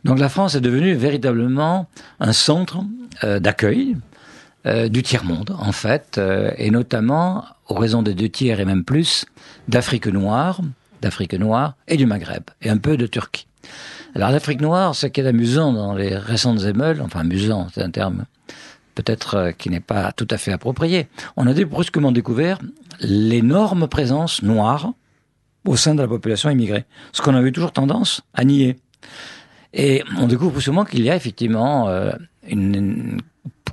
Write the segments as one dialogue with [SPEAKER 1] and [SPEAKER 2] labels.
[SPEAKER 1] Donc la France est devenue véritablement un centre d'accueil du tiers-monde, en fait, et notamment, aux raisons des 2 tiers et même plus, d'Afrique noire et du Maghreb, et un peu de Turquie. Alors l'Afrique noire, ce qui est amusant dans les récentes émeules, enfin amusant, c'est un terme peut-être qui n'est pas tout à fait approprié, on a brusquement découvert l'énorme présence noire au sein de la population immigrée, ce qu'on avait toujours tendance à nier. Et on découvre brusquement qu'il y a effectivement une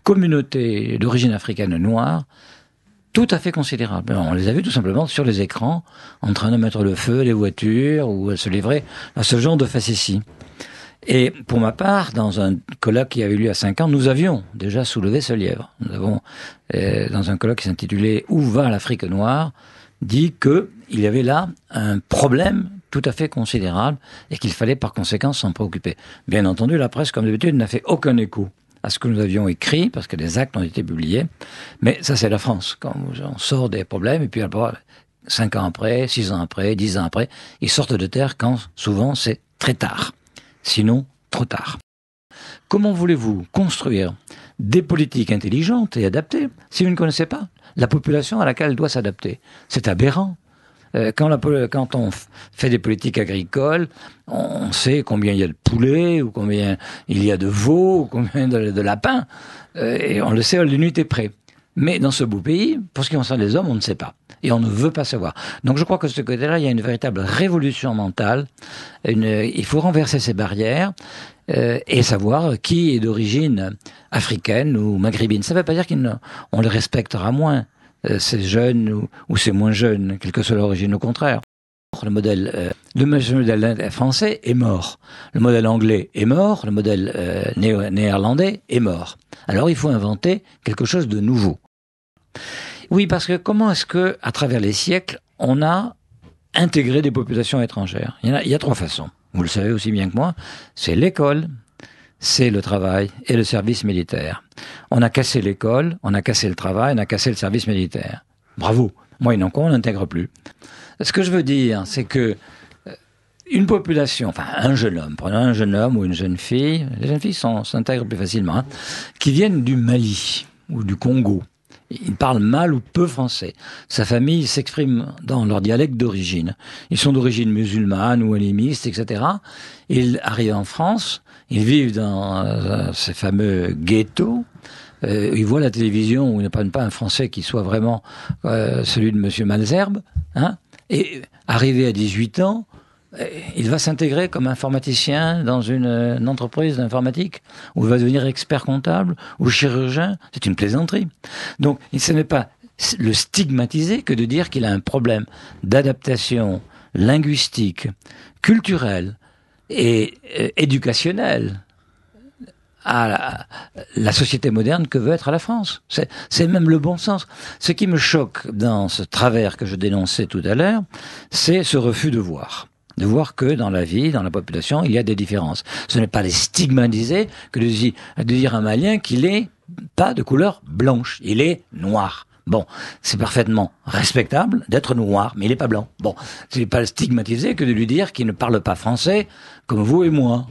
[SPEAKER 1] communauté d'origine africaine noire tout à fait considérable. On les a vus tout simplement sur les écrans, en train de mettre le feu, les voitures, ou se livrer à ce genre de facéties. Et pour ma part, dans un colloque qui avait eu lieu à 5 ans, nous avions déjà soulevé ce lièvre. Nous avons, dans un colloque qui s'intitulait « Où va l'Afrique noire ?», dit qu'il y avait là un problème tout à fait considérable et qu'il fallait par conséquent s'en préoccuper. Bien entendu, la presse, comme d'habitude, n'a fait aucun écho à ce que nous avions écrit, parce que des actes ont été publiés. Mais ça, c'est la France. Quand on sort des problèmes, et puis après, 5 ans après, 6 ans après, 10 ans après, ils sortent de terre quand, souvent, c'est très tard. Sinon, trop tard. Comment voulez-vous construire des politiques intelligentes et adaptées si vous ne connaissez pas la population à laquelle elle doit s'adapter? C'est aberrant. Quand on fait des politiques agricoles, on sait combien il y a de poulets, ou combien il y a de veaux, ou combien de lapins, et on le sait à l'unité près. Mais dans ce beau pays, pour ce qui concerne les hommes, on ne sait pas. Et on ne veut pas savoir. Donc je crois que de ce côté-là, il y a une véritable révolution mentale. Il faut renverser ces barrières et savoir qui est d'origine africaine ou maghrébine. Ça ne veut pas dire qu'on les respectera moins, ces jeunes ou ces moins jeunes, quelle que soit l'origine, au contraire. Le modèle français est mort. Le modèle anglais est mort. Le modèle néerlandais est mort. Alors il faut inventer quelque chose de nouveau. Oui, parce que comment est-ce que, à travers les siècles, on a intégré des populations étrangères ? Il y a 3 façons. Vous le savez aussi bien que moi. C'est l'école, c'est le travail et le service militaire. On a cassé l'école, on a cassé le travail, on a cassé le service militaire. Bravo. Moyennant quoi, on n'intègre plus. Ce que je veux dire, c'est que une population, enfin un jeune homme, prenons un jeune homme ou une jeune fille, les jeunes filles s'intègrent plus facilement, qui viennent du Mali ou du Congo. Ils parlent mal ou peu français. Sa famille s'exprime dans leur dialecte d'origine. Ils sont d'origine musulmane ou animiste, etc. Ils arrivent en France, ils vivent dans ces fameux ghettos. Ils voient la télévision où ils ne prennent pas un français qui soit vraiment celui de Monsieur Malzerbe. Et arrivé à 18 ans, il va s'intégrer comme informaticien dans une entreprise d'informatique, ou il va devenir expert comptable, ou chirurgien. C'est une plaisanterie. Donc, ce n'est pas le stigmatiser que de dire qu'il a un problème d'adaptation linguistique, culturelle et éducationnelle à la société moderne que veut être la France. C'est même le bon sens. Ce qui me choque dans ce travers que je dénonçais tout à l'heure, c'est ce refus de voir. De voir que dans la vie, dans la population, il y a des différences. Ce n'est pas les stigmatiser que de dire à un Malien qu'il est pas de couleur blanche, il est noir. Bon, c'est parfaitement respectable d'être noir, mais il n'est pas blanc. Bon, c'est pas le stigmatiser que de lui dire qu'il ne parle pas français comme vous et moi.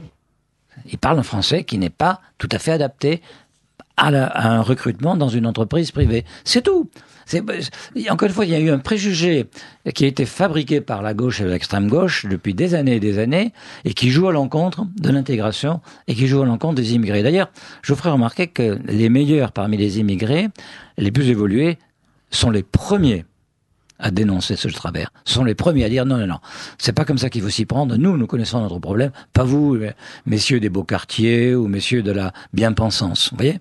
[SPEAKER 1] Il parle un français qui n'est pas tout à fait adapté à un recrutement dans une entreprise privée. C'est tout. Encore une fois, il y a eu un préjugé qui a été fabriqué par la gauche et l'extrême gauche depuis des années et qui joue à l'encontre de l'intégration et qui joue à l'encontre des immigrés. D'ailleurs, je vous ferai remarquer que les meilleurs parmi les immigrés, les plus évolués, sont les premiers à dénoncer ce travers. Sont les premiers à dire non, c'est pas comme ça qu'il faut s'y prendre. Nous connaissons notre problème, pas vous, messieurs des beaux quartiers ou messieurs de la bien-pensance. Vous voyez ?